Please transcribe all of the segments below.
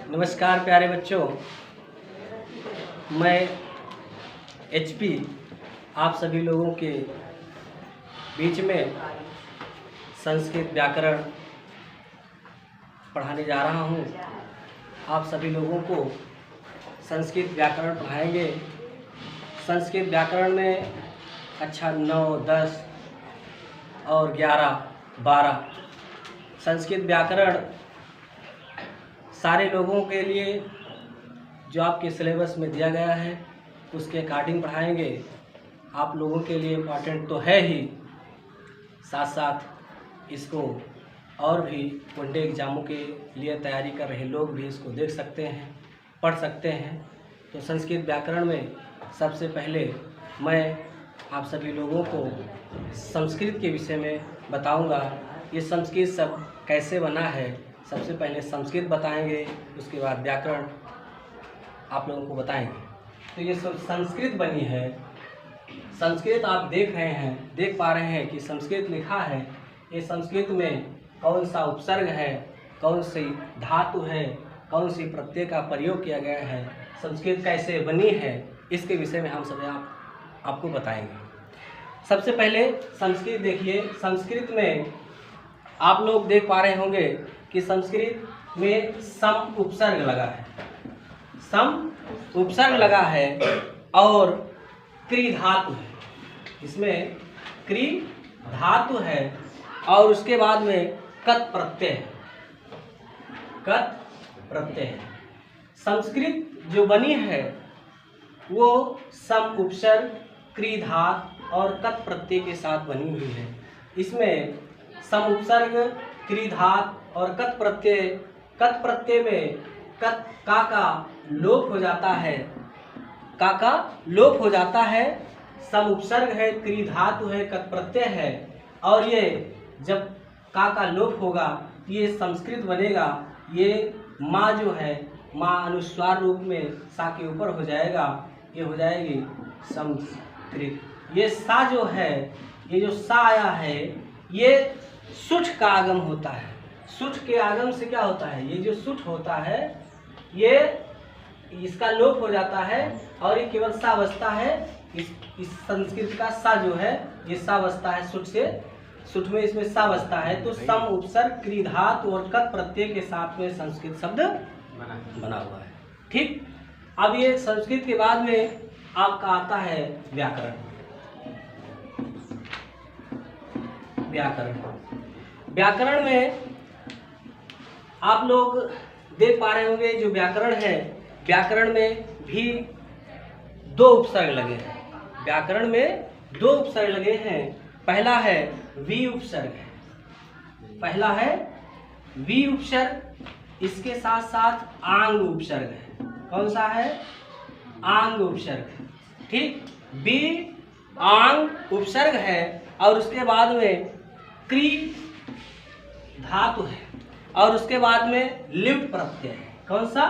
नमस्कार प्यारे बच्चों, मैं एचपी आप सभी लोगों के बीच में संस्कृत व्याकरण पढ़ाने जा रहा हूँ। आप सभी लोगों को संस्कृत व्याकरण पढ़ाएंगे। संस्कृत व्याकरण में कक्षा 9, 10 और 11, 12 संस्कृत व्याकरण सारे लोगों के लिए जो आपके सिलेबस में दिया गया है उसके अकॉर्डिंग पढ़ाएंगे। आप लोगों के लिए इम्पॉर्टेंट तो है ही, साथ साथ इसको और भी वनडे एग्ज़ामों के लिए तैयारी कर रहे लोग भी इसको देख सकते हैं, पढ़ सकते हैं। तो संस्कृत व्याकरण में सबसे पहले मैं आप सभी लोगों को संस्कृत के विषय में बताऊंगा। ये संस्कृत शब्द कैसे बना है, सबसे पहले संस्कृत बताएंगे, उसके बाद व्याकरण आप लोगों को बताएंगे। तो ये सब संस्कृत बनी है। संस्कृत आप देख पा रहे हैं कि संस्कृत लिखा है। ये संस्कृत में कौन सा उपसर्ग है, कौन सी धातु है, कौन सी प्रत्यय का प्रयोग किया गया है, संस्कृत कैसे बनी है, इसके विषय में हम सब आपको बताएंगे। सबसे पहले संस्कृत देखिए। संस्कृत में आप लोग देख पा रहे होंगे कि संस्कृत में सम उपसर्ग लगा है, सम उपसर्ग लगा है और क्री धातु है। इसमें क्री धातु है और उसके बाद में कत प्रत्यय है, कत प्रत्यय है। संस्कृत जो बनी है वो सम उपसर्ग, क्री धातु और कत प्रत्यय के साथ बनी हुई है। इसमें सम उपसर्ग, क्री धातु और कत प्रत्यय में का लोप हो जाता है, का लोप हो जाता है। सम उपसर्ग है, क्री धातु है, कत प्रत्यय है और ये जब का लोप होगा ये संस्कृत बनेगा। ये माँ जो है, माँ अनुस्वार रूप में सा के ऊपर हो जाएगा, ये हो जाएगी संस्कृत। ये सा जो है, ये जो सा आया है ये सुठ का आगम होता है। सुठ के आगम से क्या होता है, ये जो सुठ होता है ये इसका लोप हो जाता है और ये केवल सा बचता है। इस संस्कृत का सा जो है ये सा बचता है, सुठ से, सुठ में इसमें सा बचता है। तो सम उपसर्ग, क्री धातु और कत प्रत्यय के साथ में संस्कृत शब्द बना हुआ है। ठीक। अब ये संस्कृत के बाद में आपका आता है व्याकरण। व्याकरण में आप लोग देख पा रहे होंगे जो व्याकरण है, व्याकरण में भी दो उपसर्ग लगे हैं। व्याकरण में दो उपसर्ग लगे हैं। पहला है वी उपसर्ग है, पहला है वी उपसर्ग, इसके साथ साथ आंग उपसर्ग है। कौन सा है? आंग उपसर्ग। ठीक। वी आंग उपसर्ग है और उसके बाद में क्री धातु है और उसके बाद में लिप्ट प्रत्यय है। कौन सा?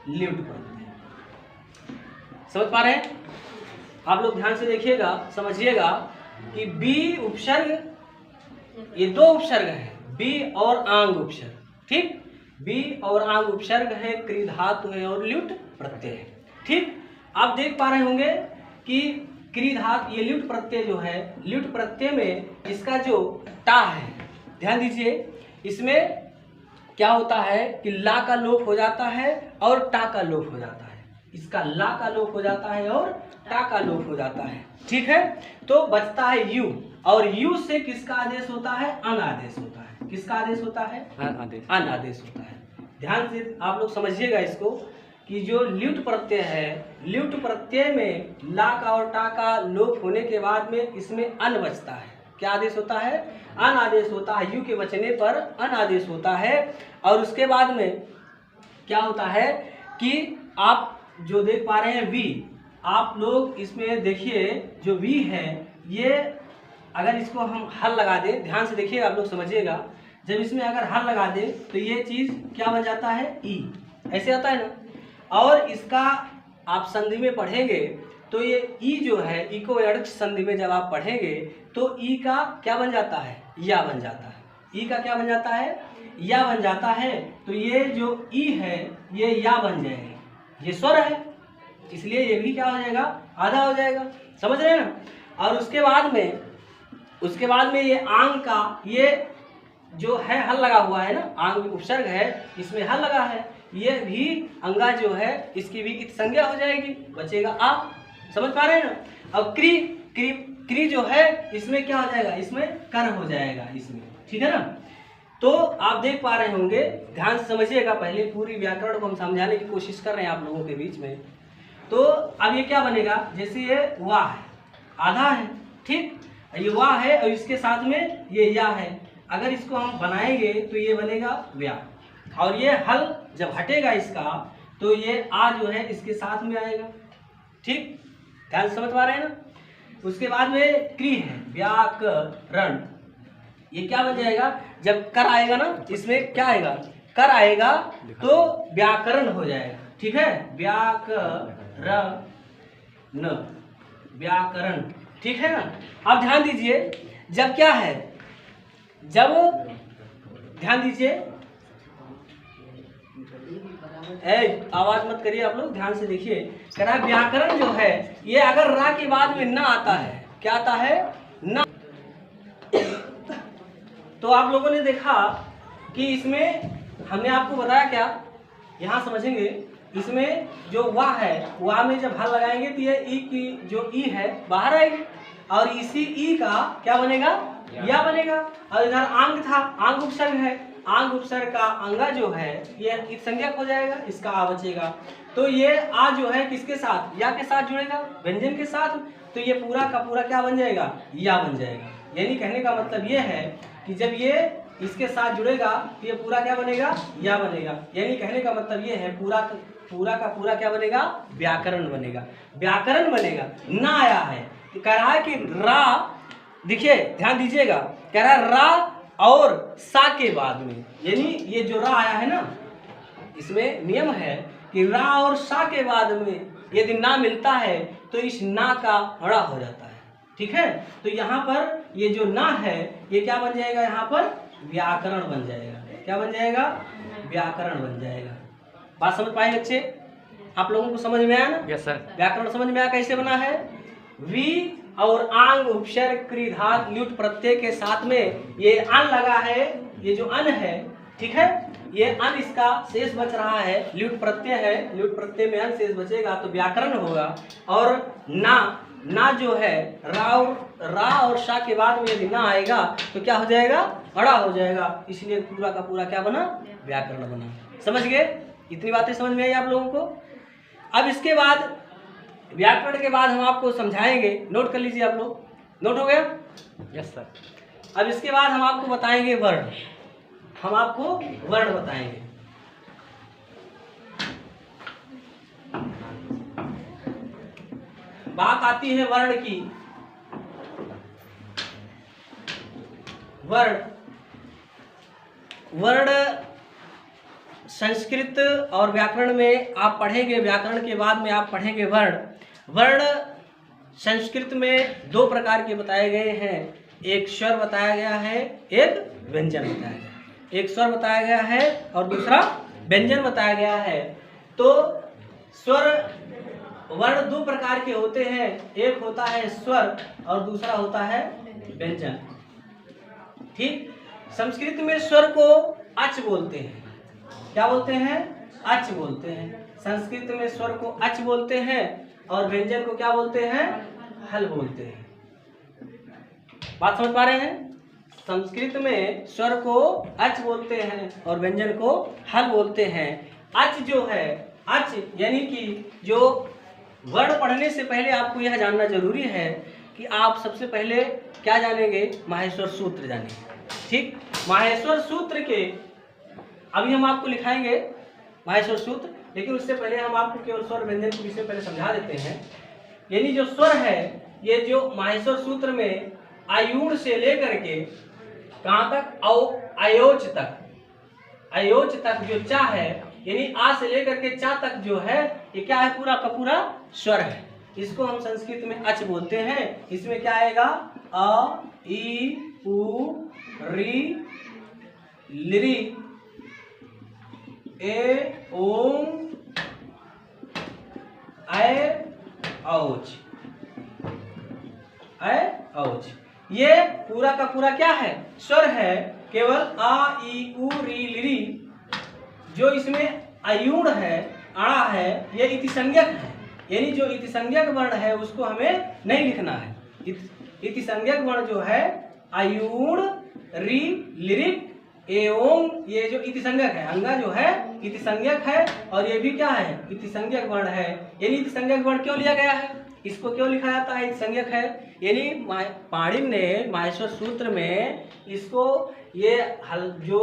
लिप्ट प्रत्यय। समझ पा रहे हैं? आप लोग ध्यान से देखिएगा, समझिएगा कि बी उपसर्ग, ये दो उपसर्ग है, बी और आंग उपसर्ग। ठीक। बी और आंग उपसर्ग है, क्री धातु है और लिप्ट प्रत्यय है। ठीक। आप देख पा रहे होंगे कि क्री धातु, ये लिप्ट प्रत्यय जो है, लिप्ट प्रत्यय में इसका जो टा है, ध्यान दीजिए, इसमें क्या होता है कि ला का लोप हो जाता है और टा का लोप हो जाता है। इसका ला का लोप हो जाता है और टा का लोप हो जाता है। ठीक है। तो बचता है यू और यू से किसका आदेश होता है? अन आदेश होता है। किसका आदेश होता है? अन आदेश होता है। ध्यान से आप लोग समझिएगा इसको कि जो लिप्ट प्रत्यय है, लिप्ट प्रत्यय में ला का और टा का लोप होने के बाद में इसमें अन बचता है। क्या आदेश होता है? अन आदेश होता है। यू के बचने पर अन आदेश होता है और उसके बाद में क्या होता है कि आप जो देख पा रहे हैं वी, आप लोग इसमें देखिए जो वी है, ये अगर इसको हम हल लगा दें, ध्यान से देखिए, आप लोग समझिएगा, जब इसमें अगर हल लगा दें तो ये चीज़ क्या बन जाता है? ई। ऐसे आता है ना। और इसका आप संधि में पढ़ेंगे तो ये ई जो है, ई को अड़च संधि में जब आप पढ़ेंगे तो ई का क्या बन जाता है? या बन जाता है। ई का क्या बन जाता है, या बन जाता है। तो ये जो ई है ये या बन जाएगा, ये स्वर है इसलिए ये भी क्या हो जाएगा, आधा हो जाएगा। समझ रहे हैं ना। और उसके बाद में ये आंग का ये जो है हल लगा हुआ है ना, आंग उपसर्ग है इसमें हल लगा है, ये भी अंगा जो है इसकी भी इत संज्ञा हो जाएगी, बचेगा आ। समझ पा रहे हैं ना। अब क्री क्री क्री जो है इसमें क्या हो जाएगा, इसमें कर हो जाएगा इसमें, ठीक है ना। तो आप देख पा रहे होंगे, ध्यान से समझिएगा, पहले पूरी व्याकरण को हम समझाने की कोशिश कर रहे हैं आप लोगों के बीच में। तो अब ये क्या बनेगा, जैसे ये वाह है आधा है, ठीक, ये वाह है और इसके साथ में ये या है, अगर इसको हम बनाएंगे तो ये बनेगा व्या, और ये हल जब हटेगा इसका तो ये आ जो है इसके साथ में आएगा, ठीक, ध्यान से समझ पा रहे हैं ना। उसके बाद में क्री है व्याकरण, ये क्या बन जाएगा, जब कर आएगा ना इसमें क्या आएगा, कर आएगा तो व्याकरण हो जाएगा, ठीक है, व्याकरण, ठीक है ना। अब ध्यान दीजिए, जब क्या है, जब ध्यान दीजिए, आवाज मत करिए आप लोग, ध्यान से देखिए, कह रहा है व्याकरण जो है ये अगर रा के बाद में ना आता है, क्या आता है, ना। तो आप लोगों ने देखा कि इसमें हमने आपको बताया क्या, यहाँ समझेंगे, इसमें जो वाह है, वाह में जब हल लगाएंगे तो ये ई की जो ई है बाहर आएगी, और इसी ई का क्या बनेगा, या बनेगा। और इधर आंग था, आंग उपसर्ग है, आंग उपसर्ग का अंगा जो है ये इत संज्ञक हो जाएगा, इसका आ बचेगा। तो ये आ जो है किसके साथ, या के साथ जुड़ेगा, व्यंजन के साथ, तो ये पूरा का पूरा क्या बन जाएगा, या बन जाएगा। यानी कहने का मतलब ये है कि जब ये इसके साथ जुड़ेगा तो ये पूरा क्या बनेगा, या बनेगा। यानी कहने का मतलब ये है पूरा का पूरा क्या बनेगा, व्याकरण बनेगा, व्याकरण बनेगा। ना आया है, कह रहा है कि रा, देखिए ध्यान दीजिएगा, कह रहा है रा और सा के बाद में, यानी ये जो रा आया है ना, इसमें नियम है कि रा और सा के बाद में यदि ना मिलता है तो इस ना का अड़ा हो जाता है, ठीक है। तो यहाँ पर ये जो ना है ये क्या बन जाएगा, यहाँ पर व्याकरण बन जाएगा, क्या बन जाएगा, व्याकरण बन जाएगा। बात समझ पाए बच्चे, आप लोगों को समझ में आया ना। Yes sir. व्याकरण समझ में आया कैसे बना है, वी और आंग उपसर्ग क्री धातु ल्युट प्रत्यय के साथ में ये अन लगा है, ये जो अन है, ठीक है, ये अन इसका शेष बच रहा है, ल्युट प्रत्यय है, ल्युट प्रत्यय में अन शेष बचेगा तो व्याकरण होगा। और ना जो है रा और शा के बाद में यदि ना आएगा तो क्या हो जाएगा, अड़ा हो जाएगा, इसलिए पूरा का पूरा क्या बना, व्याकरण बना। समझ गए, इतनी बातें समझ में आई आप लोगों को। अब इसके बाद व्याकरण के बाद हम आपको समझाएंगे, नोट कर लीजिए आप लोग, नोट हो गया। Yes sir. अब इसके बाद हम आपको बताएंगे वर्ण, हम आपको वर्ण बताएंगे। बात आती है वर्ण की। वर्ण संस्कृत और व्याकरण में आप पढ़ेंगे, व्याकरण के बाद में आप पढ़ेंगे वर्ण संस्कृत में दो प्रकार के बताए गए हैं, एक स्वर बताया गया है, एक व्यंजन बताया गया है। एक स्वर बताया गया है और दूसरा व्यंजन बताया गया है। तो स्वर वर्ण दो प्रकार के होते हैं, एक होता है स्वर और दूसरा होता है व्यंजन, ठीक। संस्कृत में स्वर को अच बोलते हैं, क्या बोलते हैं, अच बोलते हैं। संस्कृत में स्वर को अच बोलते हैं और व्यंजन को क्या बोलते हैं, हल बोलते हैं। बात समझ पा रहे हैं। संस्कृत में स्वर को अच बोलते हैं और व्यंजन को हल बोलते हैं। अच जो है, अच यानी कि जो वर्ण पढ़ने से पहले आपको यह जानना जरूरी है कि आप सबसे पहले क्या जानेंगे, माहेश्वर सूत्र जानेंगे, ठीक। माहेश्वर सूत्र के अभी हम आपको लिखाएंगे माहेश्वर सूत्र, लेकिन उससे पहले हम आपको केवल स्वर व्यंजन के विषय पहले समझा देते हैं। यानी जो स्वर है, ये जो माहेश्वर सूत्र में आयुड़ से लेकर के कहाँ तक, अयोच तक जो चा है, यानी आ से लेकर के चा तक जो है, ये क्या है, पूरा का पूरा स्वर है। इसको हम संस्कृत में अच बोलते हैं। इसमें क्या आएगा, अ, ई, उ, री, लिरी, ए ओम ऐ औच, ऐ औच। ये पूरा का पूरा क्या है? स्वर है। केवल आ ई उ री लिरी जो इसमें अयूण है, अड़ा है, ये इतिसंज्ञक है। यानी जो इतिसंज्ञक वर्ण है उसको हमें नहीं लिखना है। इतिसंज्ञक वर्ण जो है अयूण, री, लिरिक, एओम, ये जो इतिसंज्ञक है, अंगा जो है इतिसंज्ञक है और ये भी क्या है? इतिसंज्ञक वर्ण है। यानी इतिसंज्ञक वर्ण क्यों लिया गया है? इसको क्यों लिखा जाता है इतिसंज्ञक है? यानी पाणिनि ने माहेश्वर सूत्र में इसको ये जो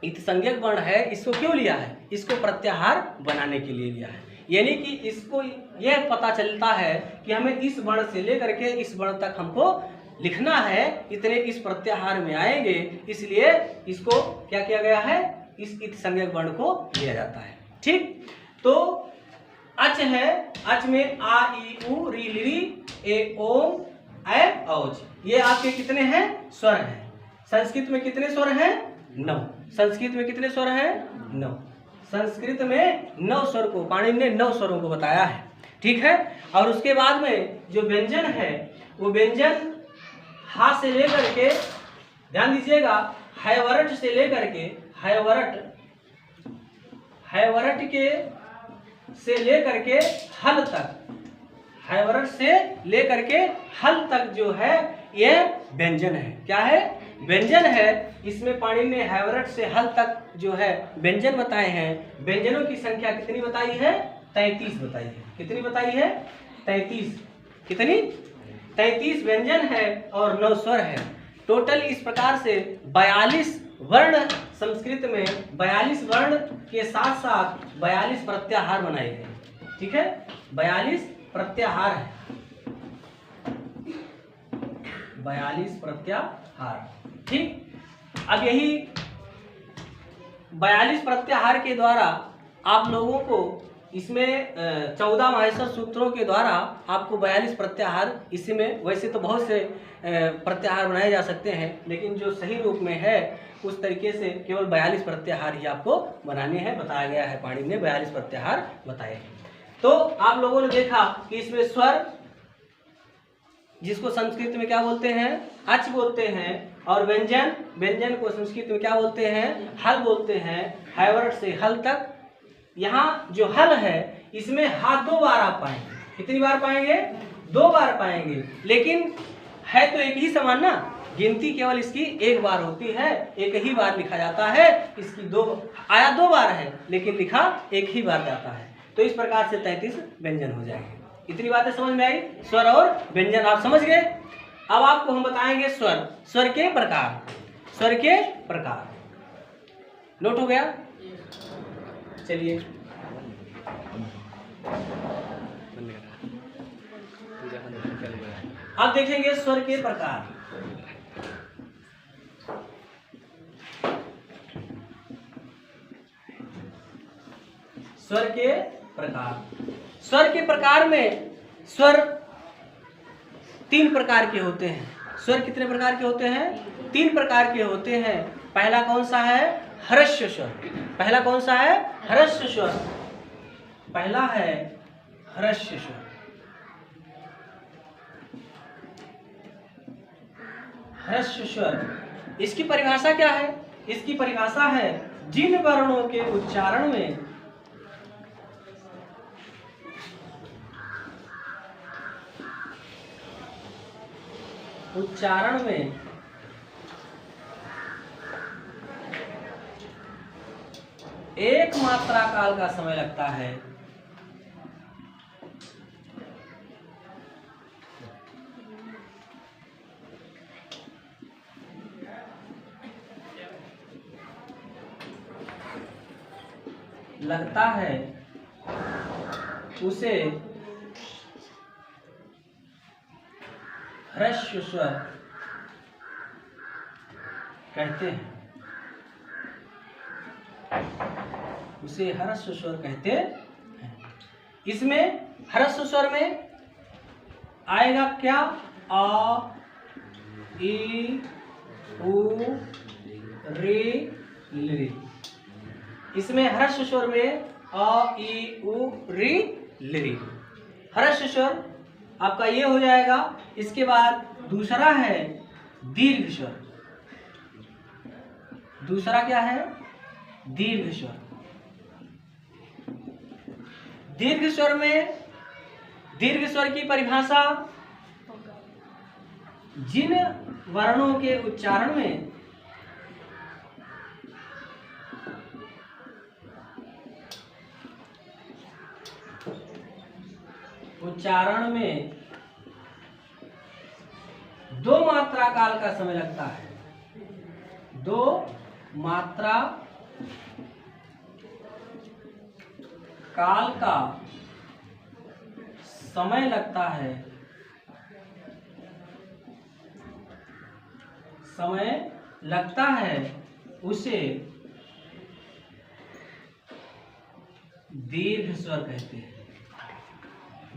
इतिसंज्ञक वर्ण है इसको क्यों लिया है? इसको प्रत्याहार बनाने के लिए लिया है। यानी कि इसको यह पता चलता है कि हमें इस वर्ण से लेकर के इस वर्ण तक हमको लिखना है, इतने इस प्रत्याहार में आएंगे, इसलिए इसको क्या किया गया है? इस इतिसंज्ञक वर्ण को लिया जाता है। ठीक, तो अच है, अच में आ ई उ री लिरी ए ओम ऐ औच, ये आपके कितने हैं? स्वर हैं। संस्कृत में कितने स्वर हैं? 9। संस्कृत में कितने स्वर हैं? 9। संस्कृत में 9 स्वर को पाणिनि ने 9 स्वरों को बताया है। ठीक है, और उसके बाद में जो व्यंजन है वो व्यंजन हा से लेकर के, ध्यान दीजिएगा, हैवरट से लेकर के, हैवरट के से लेकर के हल तक, हैवरट से लेकर के हल तक जो है ये व्यंजन है। क्या है? व्यंजन है। इसमें पाणिनि ने हैवरट से हल तक जो है व्यंजन बताए हैं। व्यंजनों की संख्या कितनी बताई है? 33 बताई है। कितनी बताई है? 33। कितनी? 33 व्यंजन है और 9 स्वर है। टोटल इस प्रकार से 42 वर्ण, संस्कृत में 42 वर्ण के साथ साथ 42 प्रत्याहार बनाए गए। ठीक है, 42 प्रत्याहार है, 42 प्रत्याहार। ठीक, अब यही 42 प्रत्याहार के द्वारा आप लोगों को इसमें 14 माहेश्वर सूत्रों के द्वारा आपको 42 प्रत्याहार, इसमें वैसे तो बहुत से प्रत्याहार बनाए जा सकते हैं, लेकिन जो सही रूप में है उस तरीके से केवल 42 प्रत्याहार ही आपको बनाने हैं। बताया गया है, पाणिनि ने 42 प्रत्याहार बताए हैं। तो आप लोगों ने देखा कि इसमें स्वर, जिसको संस्कृत में क्या बोलते हैं? अच बोलते हैं, और व्यंजन, व्यंजन को संस्कृत में क्या बोलते हैं? हल बोलते हैं। हैवरट से हल तक, यहाँ जो हल है इसमें हा 2 बार आप पाएंगे। कितनी बार पाएंगे? 2 बार पाएंगे, लेकिन है तो एक ही समान ना, गिनती केवल इसकी 1 बार होती है, एक ही बार लिखा जाता है। इसकी 2 आया 2 बार है, लेकिन लिखा एक ही बार जाता है। तो इस प्रकार से 33 व्यंजन हो जाएंगे। इतनी बातें समझ में आई? स्वर और व्यंजन आप समझ गए। अब आपको हम बताएंगे स्वर, स्वर के प्रकार, स्वर के प्रकार। नोट हो गया? चलिए, अब देखेंगे स्वर के प्रकार। स्वर के प्रकार, स्वर के प्रकार में स्वर 3 प्रकार के होते हैं। स्वर कितने प्रकार के होते हैं? 3 प्रकार के होते हैं। पहला कौन सा है? ह्रस्व स्वर। पहला कौन सा है? ह्रस्व स्वर। पहला है ह्रस्व स्वर। ह्रस्व स्वर, इसकी परिभाषा क्या है? इसकी परिभाषा है जिन वर्णों के उच्चारण में एक मात्रा काल का समय लगता है, उसे ह्रस्व स्वर कहते हैं। उसे ह्रस्व स्वर कहते हैं। इसमें ह्रस्व स्वर में आएगा क्या? आ, ई, उ, री, लिरी। इसमें ह्रस्व स्वर में अ ई उ री लिरी। ह्रस्व स्वर आपका ये हो जाएगा। इसके बाद दूसरा है दीर्घ स्वर। दूसरा क्या है? दीर्घ स्वर। दीर्घ स्वर में दीर्घ स्वर की परिभाषा जिन वर्णों के उच्चारण में दो मात्रा काल का समय लगता है। दो मात्रा काल का समय लगता है। उसे दीर्घ स्वर कहते हैं।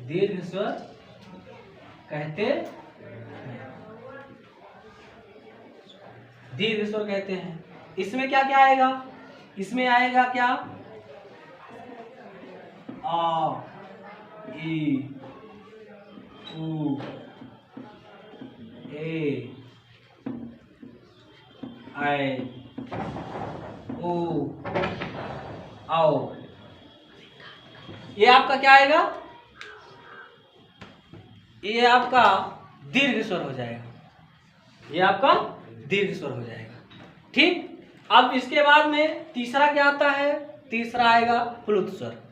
दीर्घ स्वर कहते हैं। दीर्घ स्वर कहते हैं। इसमें क्या क्या आएगा? इसमें आएगा क्या? आ ई उ ए आई ओ आओ। ये आपका क्या आएगा? ये आपका दीर्घ स्वर हो जाएगा। ये आपका दीर्घ स्वर हो जाएगा। ठीक। अब इसके बाद में तीसरा क्या आता है? तीसरा आएगा प्लुत स्वर।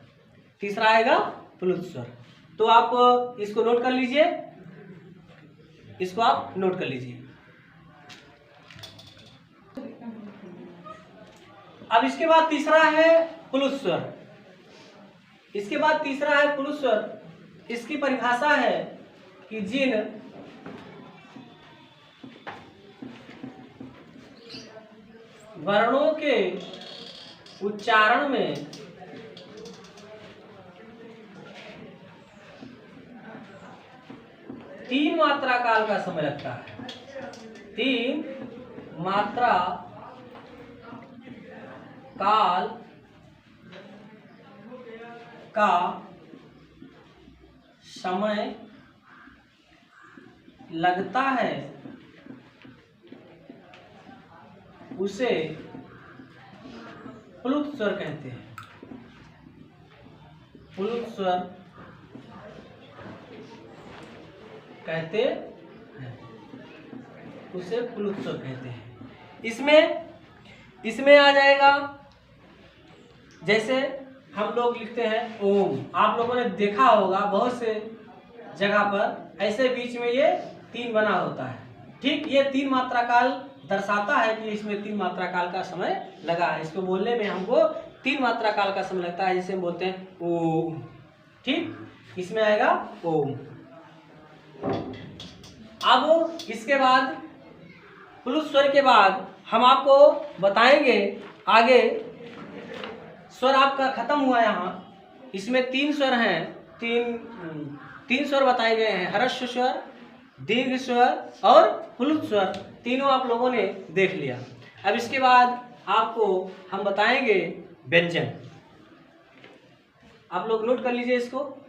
तीसरा आएगा प्लुत स्वर। तो आप इसको नोट कर लीजिए। इसको आप नोट कर लीजिए। अब इसके बाद तीसरा है प्लुत स्वर। इसके बाद तीसरा है प्लुत स्वर। इसकी परिभाषा है कि जिन वर्णों के उच्चारण में तीन मात्रा काल का समय लगता है। तीन मात्रा काल का समय लगता है, उसे प्लुत स्वर कहते हैं। प्लुत स्वर कहते हैं। उसे प्लुत स्वर कहते हैं। इसमें आ जाएगा, जैसे हम लोग लिखते हैं ओम। आप लोगों ने देखा होगा बहुत से जगह पर ऐसे बीच में ये तीन बना होता है। ठीक। ये तीन मात्रा काल दर्शाता है कि इसमें तीन मात्रा काल का समय लगा है। इसको बोलने में हमको तीन मात्रा काल का समय लगता है, जिसे हम बोलते हैं ओम। ठीक। इसमें आएगा ओम। अब इसके बाद प्लुत स्वर के बाद हम आपको बताएंगे आगे। स्वर आपका खत्म हुआ यहाँ। इसमें तीन स्वर हैं। तीन स्वर बताए गए हैं। ह्रस्व स्वर, दीर्घ स्वर और प्लुत स्वर। तीनों आप लोगों ने देख लिया। अब इसके बाद आपको हम बताएंगे व्यंजन। आप लोग नोट कर लीजिए इसको।